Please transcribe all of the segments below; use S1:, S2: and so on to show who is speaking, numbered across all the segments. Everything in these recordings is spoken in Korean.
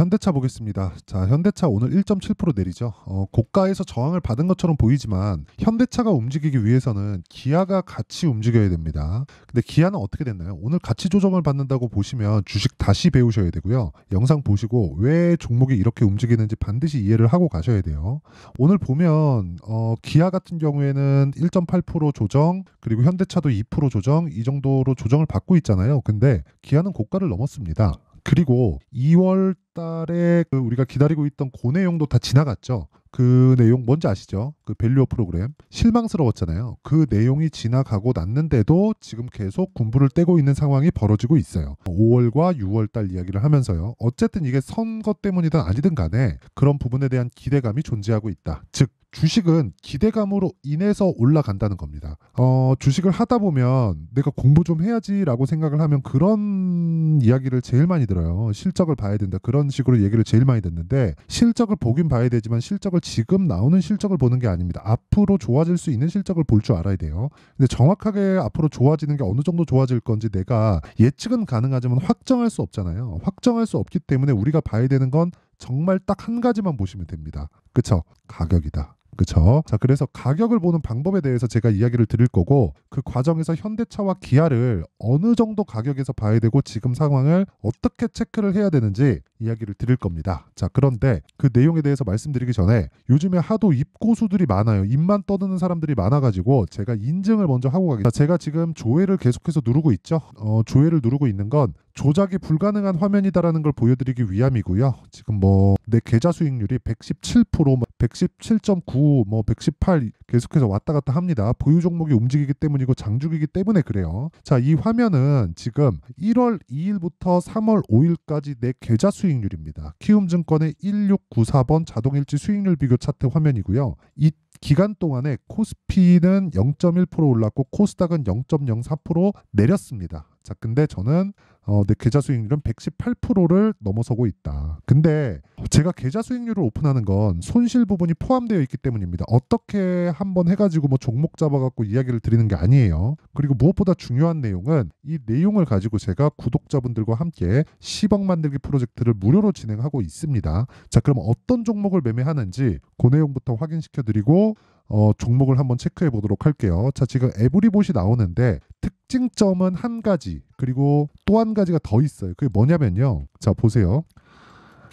S1: 현대차 보겠습니다. 자, 현대차 오늘 1.7% 내리죠. 고가에서 저항을 받은 것처럼 보이지만 현대차가 움직이기 위해서는 기아가 같이 움직여야 됩니다. 근데 기아는 어떻게 됐나요? 오늘 가치 조정을 받는다고 보시면 주식 다시 배우셔야 되고요. 영상 보시고 왜 종목이 이렇게 움직이는지 반드시 이해를 하고 가셔야 돼요. 오늘 보면 기아 같은 경우에는 1.8% 조정, 그리고 현대차도 2% 조정, 이 정도로 조정을 받고 있잖아요. 근데 기아는 고가를 넘었습니다. 그리고 2월 달에 우리가 기다리고 있던 그 내용도 다 지나갔죠. 그 내용 뭔지 아시죠? 그 밸류업 프로그램 실망스러웠잖아요. 그 내용이 지나가고 났는데도 지금 계속 군부를 떼고 있는 상황이 벌어지고 있어요. 5월과 6월 달 이야기를 하면서요. 어쨌든 이게 선거 때문이든 아니든 간에 그런 부분에 대한 기대감이 존재하고 있다. 즉 주식은 기대감으로 인해서 올라간다는 겁니다. 주식을 하다 보면 내가 공부 좀 해야지라고 생각을 하면 그런 이야기를 제일 많이 들어요. 실적을 봐야 된다. 그런 식으로 얘기를 제일 많이 듣는데 실적을 보긴 봐야 되지만 실적을 지금 나오는 실적을 보는 게 아닙니다. 앞으로 좋아질 수 있는 실적을 볼 줄 알아야 돼요. 근데 정확하게 앞으로 좋아지는 게 어느 정도 좋아질 건지 내가 예측은 가능하지만 확정할 수 없잖아요. 확정할 수 없기 때문에 우리가 봐야 되는 건 정말 딱 한 가지만 보시면 됩니다. 그쵸? 가격이다. 그쵸? 자, 그래서 가격을 보는 방법에 대해서 제가 이야기를 드릴 거고 그 과정에서 현대차와 기아를 어느 정도 가격에서 봐야 되고 지금 상황을 어떻게 체크를 해야 되는지 이야기를 드릴 겁니다. 자, 그런데 그 내용에 대해서 말씀드리기 전에 요즘에 하도 입고수들이 많아요. 입만 떠드는 사람들이 많아가지고 제가 인증을 먼저 하고 가겠습니다. 제가 지금 조회를 계속해서 누르고 있죠. 조회를 누르고 있는 건 조작이 불가능한 화면이다라는 걸 보여드리기 위함이고요. 지금 뭐 내 계좌 수익률이 117%, 117.9, 118 계속해서 왔다 갔다 합니다. 보유 종목이 움직이기 때문이고 장주기이기 때문에 그래요. 자, 이 화면은 지금 1월 2일부터 3월 5일까지 내 계좌 수익률입니다. 키움증권의 1694번 자동일지 수익률 비교 차트 화면이고요. 이 기간 동안에 코스피는 0.1% 올랐고 코스닥은 0.04% 내렸습니다. 자, 근데 저는 내 계좌 수익률은 118%를 넘어서고 있다. 근데 제가 계좌 수익률을 오픈하는 건 손실 부분이 포함되어 있기 때문입니다. 어떻게 한번 해가지고 뭐 종목 잡아갖고 이야기를 드리는 게 아니에요. 그리고 무엇보다 중요한 내용은 이 내용을 가지고 제가 구독자분들과 함께 10억 만들기 프로젝트를 무료로 진행하고 있습니다. 자, 그럼 어떤 종목을 매매하는지 그 내용부터 확인시켜드리고 종목을 한번 체크해 보도록 할게요. 자, 지금 에브리봇이 나오는데 특징점은 한 가지, 그리고 또 한 가지가 더 있어요. 그게 뭐냐면요. 자, 보세요.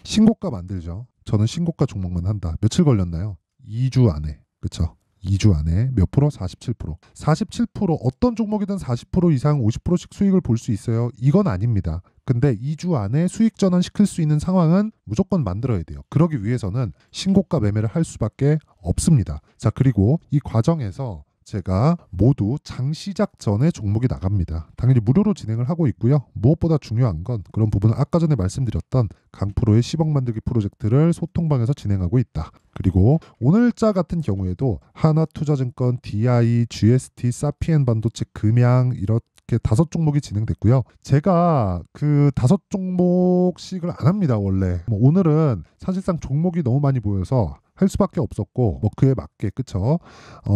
S1: 신고가 만들죠. 저는 신고가 종목만 한다. 며칠 걸렸나요? 2주 안에. 그쵸? 2주 안에 몇 프로? 47%. 47% 어떤 종목이든 40% 이상 50%씩 수익을 볼 수 있어요. 이건 아닙니다. 근데 2주 안에 수익 전환시킬 수 있는 상황은 무조건 만들어야 돼요. 그러기 위해서는 신고가 매매를 할 수밖에 없습니다. 자, 그리고 이 과정에서 제가 모두 장 시작 전에 종목이 나갑니다. 당연히 무료로 진행을 하고 있고요. 무엇보다 중요한 건 그런 부분은 아까 전에 말씀드렸던 강프로의 10억 만들기 프로젝트를 소통방에서 진행하고 있다. 그리고 오늘자 같은 경우에도 하나투자증권, DI, GST, 사피엔 반도체, 금양 이렇게 5종목이 진행됐고요. 제가 그 5종목씩을 안 합니다. 원래 오늘은 사실상 종목이 너무 많이 보여서 할 수밖에 없었고 뭐 그에 맞게 그쵸?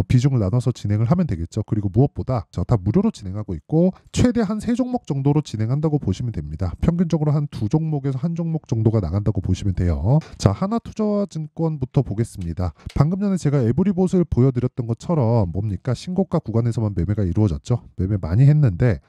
S1: 비중을 나눠서 진행을 하면 되겠죠. 그리고 무엇보다 다 무료로 진행하고 있고 최대 한 3종목 정도로 진행한다고 보시면 됩니다. 평균적으로 한 2종목에서 1종목 정도가 나간다고 보시면 돼요. 자, 하나투자증권부터 보겠습니다. 방금 전에 제가 에브리봇을 보여드렸던 것처럼 뭡니까? 신고가 구간에서만 매매가 이루어졌죠. 매매 많이 했는데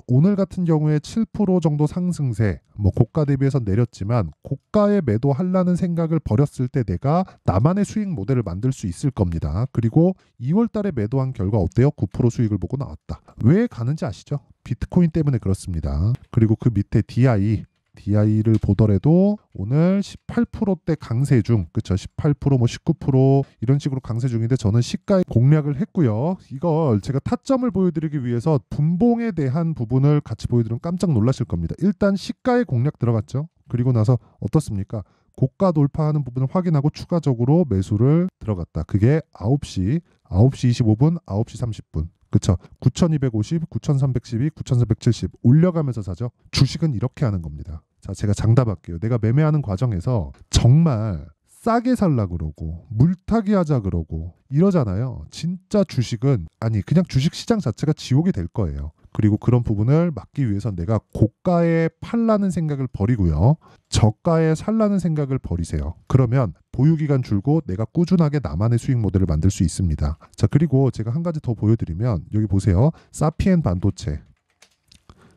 S1: 오늘 같은 경우에 7% 정도 상승세, 뭐 고가 대비해서 내렸지만 고가에 매도하려는 생각을 버렸을 때 내가 나만의 수익 모델을 만들 수 있을 겁니다. 그리고 2월 달에 매도한 결과 어때요? 9% 수익을 보고 나왔다. 왜 가는지 아시죠? 비트코인 때문에 그렇습니다. 그리고 그 밑에 DI를 보더라도 오늘 18%대 강세 중, 그쵸? 18%, 뭐 19% 이런 식으로 강세 중인데 저는 시가에 공략을 했고요. 이걸 제가 타점을 보여드리기 위해서 분봉에 대한 부분을 같이 보여드리면 깜짝 놀라실 겁니다. 일단 시가에 공략 들어갔죠. 그리고 나서 어떻습니까? 고가 돌파하는 부분을 확인하고 추가적으로 매수를 들어갔다. 그게 9시 25분, 9시 30분. 그쵸? 9250, 9312, 9470 올려가면서 사죠. 주식은 이렇게 하는 겁니다. 자, 제가 장담할게요. 내가 매매하는 과정에서 정말 싸게 살라 그러고 물타기 하자 그러고 이러잖아요. 진짜 주식은 아니 그냥 주식 시장 자체가 지옥이 될 거예요. 그리고 그런 부분을 막기 위해서 내가 고가에 팔라는 생각을 버리고요. 저가에 살라는 생각을 버리세요. 그러면 보유기간 줄고 내가 꾸준하게 나만의 수익 모델을 만들 수 있습니다. 자, 그리고 제가 한 가지 더 보여드리면 여기 보세요. 사피엔 반도체.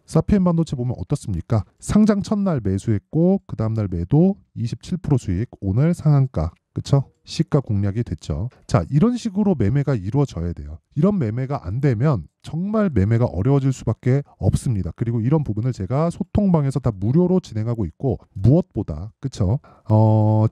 S1: 사피엔 반도체 보면 어떻습니까? 상장 첫날 매수했고 그 다음날 매도 27% 수익, 오늘 상한가. 그쵸? 시가 공략이 됐죠. 자, 이런 식으로 매매가 이루어져야 돼요. 이런 매매가 안 되면 정말 매매가 어려워질 수밖에 없습니다. 그리고 이런 부분을 제가 소통방에서 다 무료로 진행하고 있고, 무엇보다 그쵸?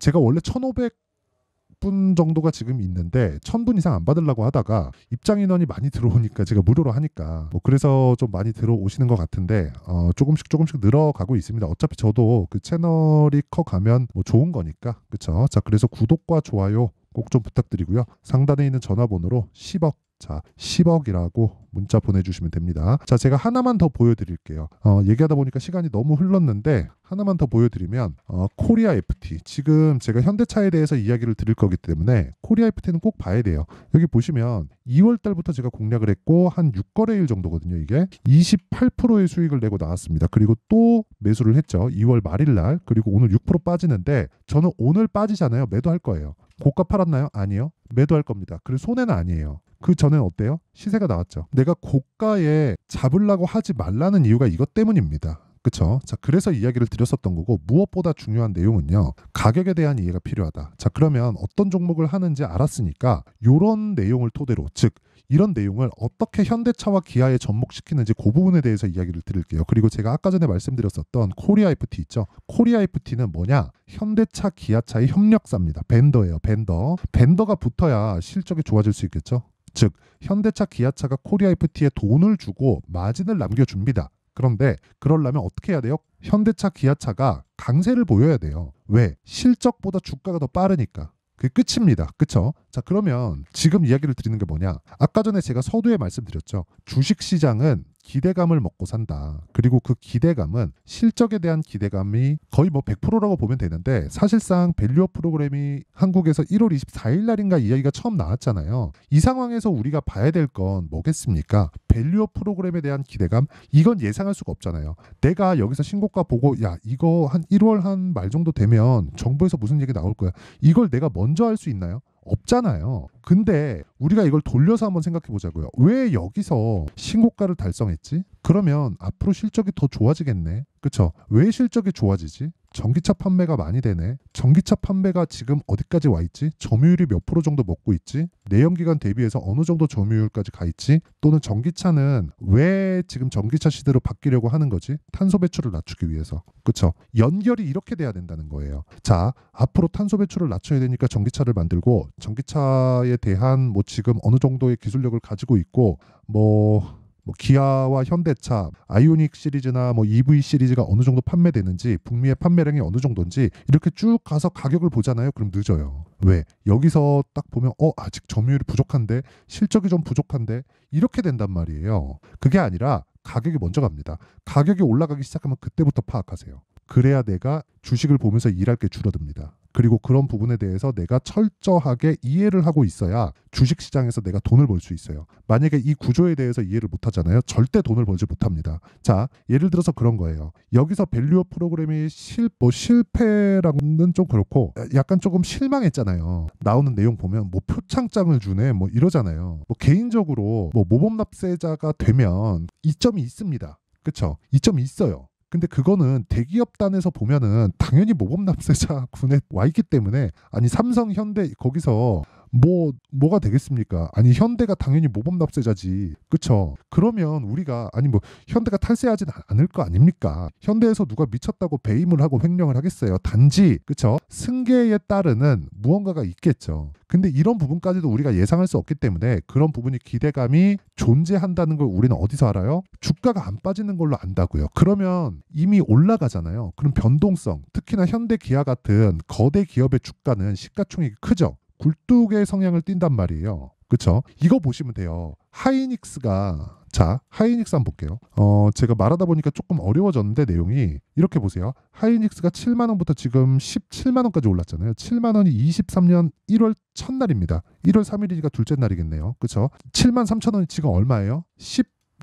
S1: 제가 원래 1,500분 정도가 지금 있는데 1,000분 이상 안 받으려고 하다가 입장 인원이 많이 들어오니까 제가 무료로 하니까 뭐 그래서 좀 많이 들어오시는 것 같은데 조금씩 늘어가고 있습니다. 어차피 저도 그 채널이 커가면 뭐 좋은 거니까 그쵸. 자, 그래서 구독과 좋아요 꼭 좀 부탁드리고요. 상단에 있는 전화번호로 10억, 자 10억이라고 문자 보내주시면 됩니다. 자, 제가 하나만 더 보여드릴게요. 얘기하다 보니까 시간이 너무 흘렀는데 하나만 더 보여드리면 코리아 FT, 지금 제가 현대차에 대해서 이야기를 드릴 거기 때문에 코리아 FT는 꼭 봐야 돼요. 여기 보시면 2월 달부터 제가 공략을 했고 한 6거래일 정도거든요. 이게 28%의 수익을 내고 나왔습니다. 그리고 또 매수를 했죠. 2월 말일 날. 그리고 오늘 6% 빠지는데 저는 오늘 빠지잖아요. 매도할 거예요. 고가 팔았나요? 아니요. 매도할 겁니다. 그리고 손해는 아니에요. 그 전에는 어때요? 시세가 나왔죠. 내가 고가에 잡으려고 하지 말라는 이유가 이것 때문입니다. 그쵸? 자, 그래서 이야기를 드렸었던 거고, 무엇보다 중요한 내용은요, 가격에 대한 이해가 필요하다. 자, 그러면 어떤 종목을 하는지 알았으니까 이런 내용을 토대로, 즉 이런 내용을 어떻게 현대차와 기아에 접목시키는지 그 부분에 대해서 이야기를 드릴게요. 그리고 제가 아까 전에 말씀드렸었던 코리아 FT 있죠. 코리아 FT는 뭐냐? 현대차, 기아차의 협력사입니다. 벤더예요. 벤더가 붙어야 실적이 좋아질 수 있겠죠. 즉 현대차, 기아차가 코리아 FT에 돈을 주고 마진을 남겨줍니다. 그런데 그러려면 어떻게 해야 돼요? 현대차, 기아차가 강세를 보여야 돼요. 왜? 실적보다 주가가 더 빠르니까. 그게 끝입니다. 그쵸? 자, 그러면 지금 이야기를 드리는 게 뭐냐? 아까 전에 제가 서두에 말씀드렸죠. 주식시장은 기대감을 먹고 산다. 그리고 그 기대감은 실적에 대한 기대감이 거의 뭐 100%라고 보면 되는데, 사실상 밸류업 프로그램이 한국에서 1월 24일 날인가 이야기가 처음 나왔잖아요. 이 상황에서 우리가 봐야 될 건 뭐겠습니까? 밸류업 프로그램에 대한 기대감? 이건 예상할 수가 없잖아요. 내가 여기서 신고가 보고 야, 이거 한 1월 한 말 정도 되면 정부에서 무슨 얘기 나올 거야. 이걸 내가 먼저 할 수 있나요? 없잖아요. 근데 우리가 이걸 돌려서 한번 생각해 보자고요. 왜 여기서 신고가를 달성했지? 그러면 앞으로 실적이 더 좋아지겠네. 그쵸? 왜 실적이 좋아지지? 전기차 판매가 많이 되네. 전기차 판매가 지금 어디까지 와 있지? 점유율이 몇 프로 정도 먹고 있지? 내연기관 대비해서 어느 정도 점유율까지 가 있지? 또는 전기차는 왜 지금 전기차 시대로 바뀌려고 하는 거지? 탄소 배출을 낮추기 위해서. 그쵸? 연결이 이렇게 돼야 된다는 거예요. 자, 앞으로 탄소 배출을 낮춰야 되니까 전기차를 만들고, 전기차에 대한 뭐 지금 어느 정도의 기술력을 가지고 있고, 뭐 기아와 현대차, 아이오닉 시리즈나 뭐 EV 시리즈가 어느 정도 판매되는지, 북미의 판매량이 어느 정도인지 이렇게 쭉 가서 가격을 보잖아요. 그럼 늦어요. 왜? 여기서 딱 보면 아직 점유율이 부족한데, 실적이 좀 부족한데, 이렇게 된단 말이에요. 그게 아니라 가격이 먼저 갑니다. 가격이 올라가기 시작하면 그때부터 파악하세요. 그래야 내가 주식을 보면서 일할 게 줄어듭니다. 그리고 그런 부분에 대해서 내가 철저하게 이해를 하고 있어야 주식시장에서 내가 돈을 벌 수 있어요. 만약에 이 구조에 대해서 이해를 못하잖아요. 절대 돈을 벌지 못합니다. 자, 예를 들어서 그런 거예요. 여기서 밸류업 프로그램이 실패라고는 좀 그렇고 약간 조금 실망했잖아요. 나오는 내용 보면 뭐 표창장을 주네 뭐 이러잖아요. 뭐 개인적으로 뭐 모범납세자가 되면 이점이 있습니다. 그쵸? 이점이 있어요. 근데 그거는 대기업단에서 보면은 당연히 모범납세자 군에 와 있기 때문에, 아니 삼성, 현대 거기서 뭐가 되겠습니까? 아니 현대가 당연히 모범납세자지. 그쵸? 그러면 우리가 아니 뭐 현대가 탈세하진 않을 거 아닙니까? 현대에서 누가 미쳤다고 배임을 하고 횡령을 하겠어요. 단지 그쵸? 승계에 따르는 무언가가 있겠죠. 근데 이런 부분까지도 우리가 예상할 수 없기 때문에 그런 부분이 기대감이 존재한다는 걸 우리는 어디서 알아요? 주가가 안 빠지는 걸로 안다고요. 그러면 이미 올라가잖아요. 그럼 변동성, 특히나 현대, 기아 같은 거대 기업의 주가는 시가총액이 크죠. 굴뚝의 성향을 띈단 말이에요. 그쵸? 이거 보시면 돼요. 하이닉스가, 자, 하이닉스 한번 볼게요. 제가 말하다 보니까 조금 어려워졌는데 내용이 이렇게 보세요. 하이닉스가 7만 원부터 지금 17만 원까지 올랐잖아요. 7만 원이 23년 1월 첫날입니다. 1월 3일이니까 둘째 날이겠네요. 그쵸? 7만 3천 원이 지금 얼마예요?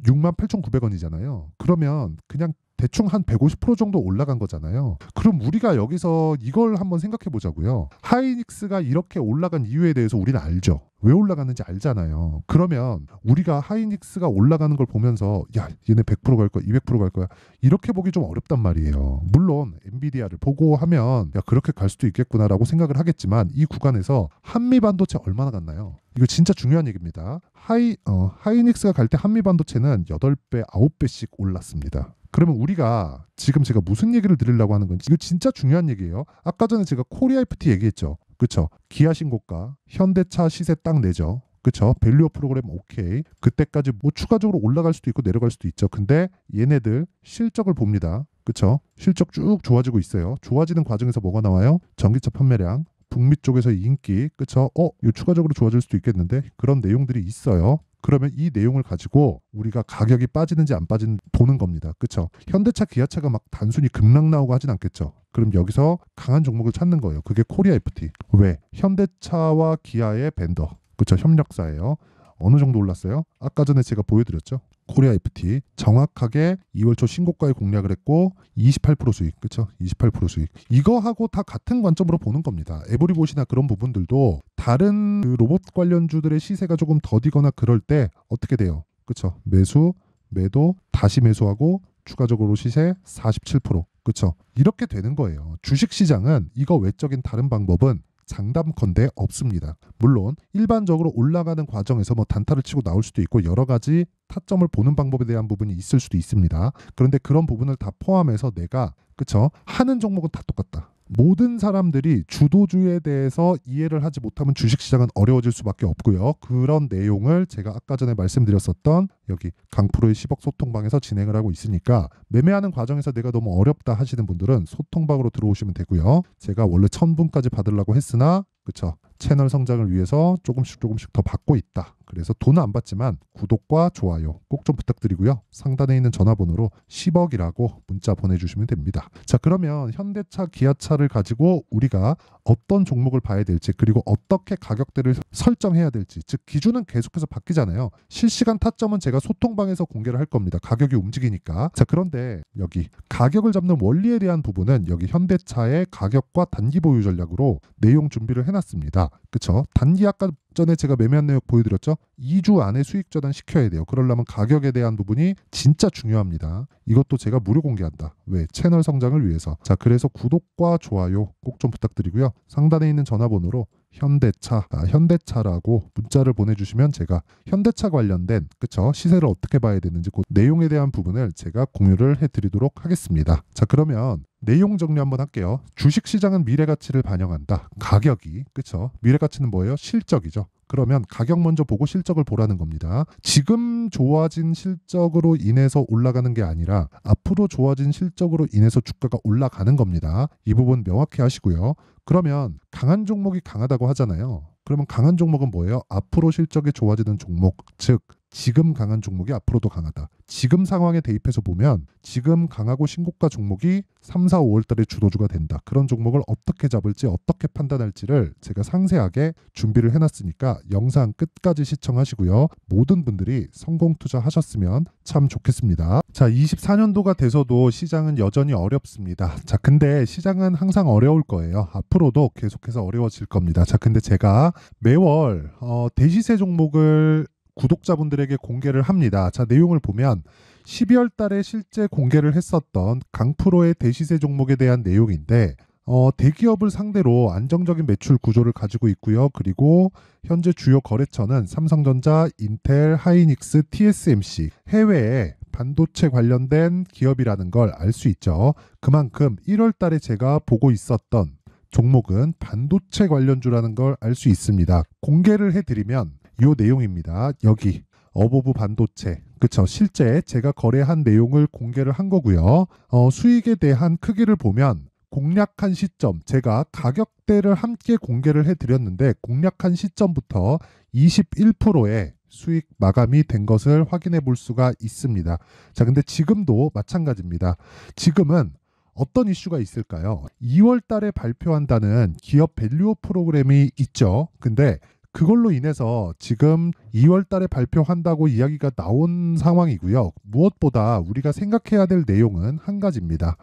S1: 68,900원이잖아요. 그러면 그냥 대충 한 150% 정도 올라간 거잖아요. 그럼 우리가 여기서 이걸 한번 생각해 보자고요. 하이닉스가 이렇게 올라간 이유에 대해서 우리는 알죠. 왜 올라갔는지 알잖아요. 그러면 우리가 하이닉스가 올라가는 걸 보면서 야, 얘네 100%갈 거야, 200%갈 거야. 이렇게 보기 좀 어렵단 말이에요. 물론 엔비디아를 보고 하면 야, 그렇게 갈 수도 있겠구나라고 생각을 하겠지만 이 구간에서 한미 반도체 얼마나 갔나요? 이거 진짜 중요한 얘기입니다. 하이닉스가 갈 때 한미 반도체는 8배, 9배씩 올랐습니다. 그러면 우리가 지금 제가 무슨 얘기를 드리려고 하는 건지 이거 진짜 중요한 얘기예요. 아까 전에 제가 코리아 FT 얘기했죠. 그쵸? 기아 신고가, 현대차 시세 딱 내죠. 그쵸? 밸류업 프로그램 오케이. 그때까지 뭐 추가적으로 올라갈 수도 있고 내려갈 수도 있죠. 근데 얘네들 실적을 봅니다. 그쵸? 실적 쭉 좋아지고 있어요. 좋아지는 과정에서 뭐가 나와요? 전기차 판매량, 북미 쪽에서의 인기, 그쵸? 이거 추가적으로 좋아질 수도 있겠는데 그런 내용들이 있어요. 그러면 이 내용을 가지고 우리가 가격이 빠지는지 안 빠지는지 보는 겁니다. 그쵸? 현대차, 기아차가 막 단순히 급락 나오고 하진 않겠죠. 그럼 여기서 강한 종목을 찾는 거예요. 그게 코리아 FT. 왜? 현대차와 기아의 벤더. 그쵸? 협력사예요. 어느 정도 올랐어요? 아까 전에 제가 보여드렸죠. 코리아 FT 정확하게 2월 초 신고가에 공략을 했고 28% 수익, 그렇죠? 28% 수익. 이거하고 다 같은 관점으로 보는 겁니다. 에버리봇이나 그런 부분들도 다른 그 로봇 관련주들의 시세가 조금 더디거나 그럴 때 어떻게 돼요? 그렇죠? 매수, 매도, 다시 매수하고 추가적으로 시세 47%. 그렇죠? 이렇게 되는 거예요. 주식 시장은 이거 외적인 다른 방법은 장담컨대 없습니다. 물론 일반적으로 올라가는 과정에서 뭐 단타를 치고 나올 수도 있고 여러 가지 타점을 보는 방법에 대한 부분이 있을 수도 있습니다. 그런데 그런 부분을 다 포함해서 내가 그쵸? 하는 종목은 다 똑같다. 모든 사람들이 주도주에 대해서 이해를 하지 못하면 주식시장은 어려워질 수밖에 없고요. 그런 내용을 제가 아까 전에 말씀드렸었던 여기 강프로의 10억 소통방에서 진행을 하고 있으니까 매매하는 과정에서 내가 너무 어렵다 하시는 분들은 소통방으로 들어오시면 되고요. 제가 원래 1000분까지 받으려고 했으나 그쵸? 채널 성장을 위해서 조금씩 더 받고 있다. 그래서 돈은 안 받지만 구독과 좋아요 꼭 좀 부탁드리고요. 상단에 있는 전화번호로 10억이라고 문자 보내주시면 됩니다. 자, 그러면 현대차, 기아차를 가지고 우리가 어떤 종목을 봐야 될지 그리고 어떻게 가격대를 설정해야 될지 즉 기준은 계속해서 바뀌잖아요. 실시간 타점은 제가 소통방에서 공개를 할 겁니다. 가격이 움직이니까. 자, 그런데 여기 가격을 잡는 원리에 대한 부분은 여기 현대차의 가격과 단기 보유 전략으로 내용 준비를 해놨습니다. 그쵸? 단기 아까 전에 제가 매매한 내용 보여드렸죠? 2주 안에 수익 전환 시켜야 돼요. 그러려면 가격에 대한 부분이 진짜 중요합니다. 이것도 제가 무료 공개한다. 왜? 채널 성장을 위해서. 자, 그래서 구독과 좋아요 꼭 좀 부탁드리고요. 상단에 있는 전화번호로 현대차라고 문자를 보내주시면 제가 현대차 관련된 그쵸 시세를 어떻게 봐야 되는지 그 내용에 대한 부분을 제가 공유를 해드리도록 하겠습니다. 자, 그러면 내용 정리 한번 할게요. 주식시장은 미래가치를 반영한다. 가격이 그쵸 미래가치는 뭐예요? 실적이죠. 그러면 가격 먼저 보고 실적을 보라는 겁니다. 지금 좋아진 실적으로 인해서 올라가는 게 아니라 앞으로 좋아진 실적으로 인해서 주가가 올라가는 겁니다. 이 부분 명확히 하시고요. 그러면 강한 종목이 강하다고 하잖아요. 그러면 강한 종목은 뭐예요? 앞으로 실적이 좋아지는 종목, 즉 지금 강한 종목이 앞으로도 강하다. 지금 상황에 대입해서 보면 지금 강하고 신고가 종목이 3, 4, 5월 달에 주도주가 된다. 그런 종목을 어떻게 잡을지 어떻게 판단할지를 제가 상세하게 준비를 해놨으니까 영상 끝까지 시청하시고요. 모든 분들이 성공 투자하셨으면 참 좋겠습니다. 자, 24년도가 돼서도 시장은 여전히 어렵습니다. 자, 근데 시장은 항상 어려울 거예요. 앞으로도 계속해서 어려워질 겁니다. 자, 근데 제가 매월 대시세 종목을 구독자분들에게 공개를 합니다. 자, 내용을 보면 12월 달에 실제 공개를 했었던 강프로의 대시세 종목에 대한 내용인데 대기업을 상대로 안정적인 매출 구조를 가지고 있고요. 그리고 현재 주요 거래처는 삼성전자, 인텔, 하이닉스, TSMC 해외에 반도체 관련된 기업이라는 걸 알 수 있죠. 그만큼 1월 달에 제가 보고 있었던 종목은 반도체 관련주라는 걸 알 수 있습니다. 공개를 해드리면 이 내용입니다. 여기 어보브 반도체 그쵸 실제 제가 거래한 내용을 공개를 한 거고요. 수익에 대한 크기를 보면 공략한 시점 제가 가격대를 함께 공개를 해드렸는데 공략한 시점부터 21%의 수익 마감이 된 것을 확인해 볼 수가 있습니다. 자, 근데 지금도 마찬가지입니다. 지금은 어떤 이슈가 있을까요? 2월 달에 발표한다는 기업 밸류업 프로그램이 있죠. 근데 그걸로 인해서 지금 2월 달에 발표한다고 이야기가 나온 상황이고요. 무엇보다 우리가 생각해야 될 내용은 한 가지입니다.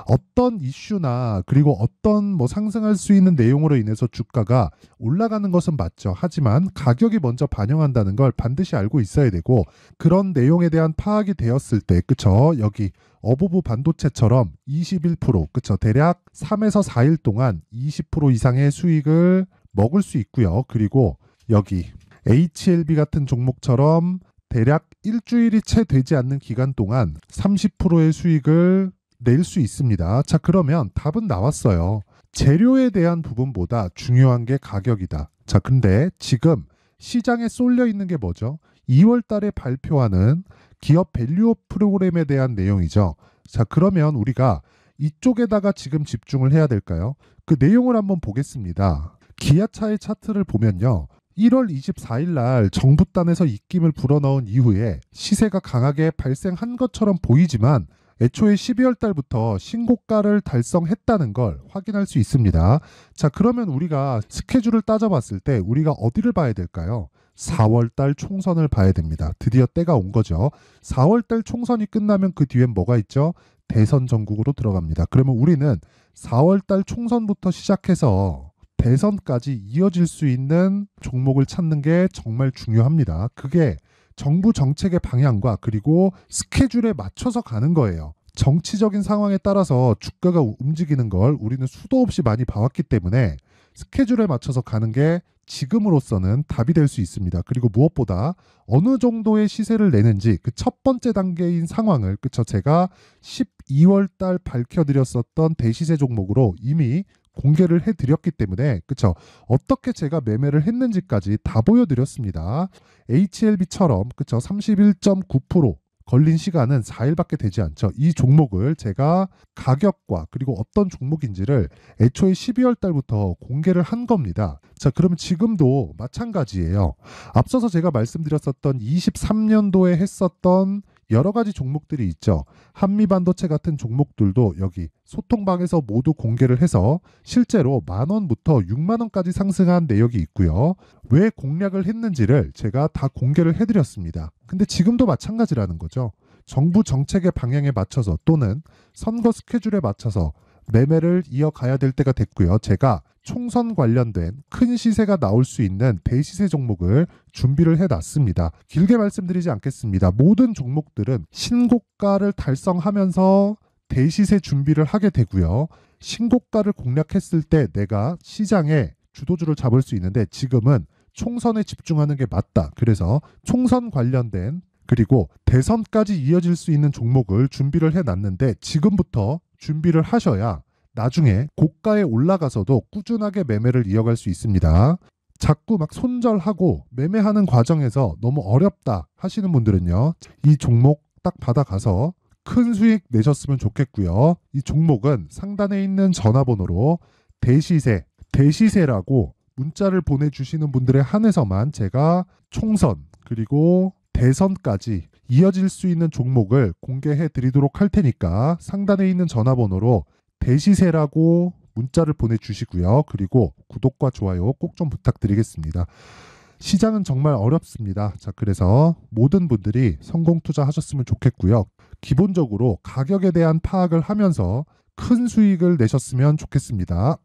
S1: 어떤 이슈나 그리고 어떤 뭐 상승할 수 있는 내용으로 인해서 주가가 올라가는 것은 맞죠. 하지만 가격이 먼저 반영한다는 걸 반드시 알고 있어야 되고, 그런 내용에 대한 파악이 되었을 때, 그쵸? 여기 어부부 반도체처럼 21%, 그쵸? 대략 3에서 4일 동안 20% 이상의 수익을 먹을 수 있고요. 그리고 여기 HLB 같은 종목처럼 대략 일주일이 채 되지 않는 기간 동안 30%의 수익을 낼 수 있습니다. 자, 그러면 답은 나왔어요. 재료에 대한 부분보다 중요한 게 가격이다. 자, 근데 지금 시장에 쏠려 있는 게 뭐죠? 2월 달에 발표하는 기업 밸류업 프로그램에 대한 내용이죠. 자, 그러면 우리가 이쪽에다가 지금 집중을 해야 될까요? 그 내용을 한번 보겠습니다. 기아차의 차트를 보면요. 1월 24일 날 정부단에서 입김을 불어넣은 이후에 시세가 강하게 발생한 것처럼 보이지만 애초에 12월 달부터 신고가를 달성했다는 걸 확인할 수 있습니다. 자, 그러면 우리가 스케줄을 따져봤을 때 우리가 어디를 봐야 될까요? 4월 달 총선을 봐야 됩니다. 드디어 때가 온 거죠. 4월 달 총선이 끝나면 그 뒤엔 뭐가 있죠? 대선 전국으로 들어갑니다. 그러면 우리는 4월 달 총선부터 시작해서 대선까지 이어질 수 있는 종목을 찾는 게 정말 중요합니다. 그게 정부 정책의 방향과 그리고 스케줄에 맞춰서 가는 거예요. 정치적인 상황에 따라서 주가가 움직이는 걸 우리는 수도 없이 많이 봐왔기 때문에 스케줄에 맞춰서 가는 게 지금으로서는 답이 될 수 있습니다. 그리고 무엇보다 어느 정도의 시세를 내는지 그 첫 번째 단계인 상황을, 그쵸, 제가 12월 달 밝혀드렸었던 대시세 종목으로 이미 공개를 해드렸기 때문에, 그쵸, 어떻게 제가 매매를 했는지까지 다 보여드렸습니다. HLB처럼, 그쵸, 31.9% 걸린 시간은 4일밖에 되지 않죠. 이 종목을 제가 가격과 그리고 어떤 종목인지를 애초에 12월 달부터 공개를 한 겁니다. 자, 그러면 지금도 마찬가지예요. 앞서서 제가 말씀드렸었던 23년도에 했었던 여러 가지 종목들이 있죠. 한미반도체 같은 종목들도 여기 소통방에서 모두 공개를 해서 실제로 10,000원부터 60,000원까지 상승한 내역이 있고요. 왜 공략을 했는지를 제가 다 공개를 해드렸습니다. 근데 지금도 마찬가지라는 거죠. 정부 정책의 방향에 맞춰서 또는 선거 스케줄에 맞춰서 매매를 이어가야 될 때가 됐고요. 제가 총선 관련된 큰 시세가 나올 수 있는 대시세 종목을 준비를 해놨습니다. 길게 말씀드리지 않겠습니다. 모든 종목들은 신고가를 달성하면서 대시세 준비를 하게 되고요. 신고가를 공략했을 때 내가 시장에 주도주를 잡을 수 있는데 지금은 총선에 집중하는 게 맞다. 그래서 총선 관련된 그리고 대선까지 이어질 수 있는 종목을 준비를 해놨는데 지금부터 준비를 하셔야 나중에 고가에 올라가서도 꾸준하게 매매를 이어갈 수 있습니다. 자꾸 막 손절하고 매매하는 과정에서 너무 어렵다 하시는 분들은요. 이 종목 딱 받아가서 큰 수익 내셨으면 좋겠고요. 이 종목은 상단에 있는 전화번호로 대시세라고 문자를 보내주시는 분들에 한해서만 제가 총선 그리고 대선까지 이어질 수 있는 종목을 공개해 드리도록 할 테니까 상단에 있는 전화번호로 대시세라고 문자를 보내주시고요. 그리고 구독과 좋아요 꼭 좀 부탁드리겠습니다. 시장은 정말 어렵습니다. 자, 그래서 모든 분들이 성공 투자하셨으면 좋겠고요. 기본적으로 가격에 대한 파악을 하면서 큰 수익을 내셨으면 좋겠습니다.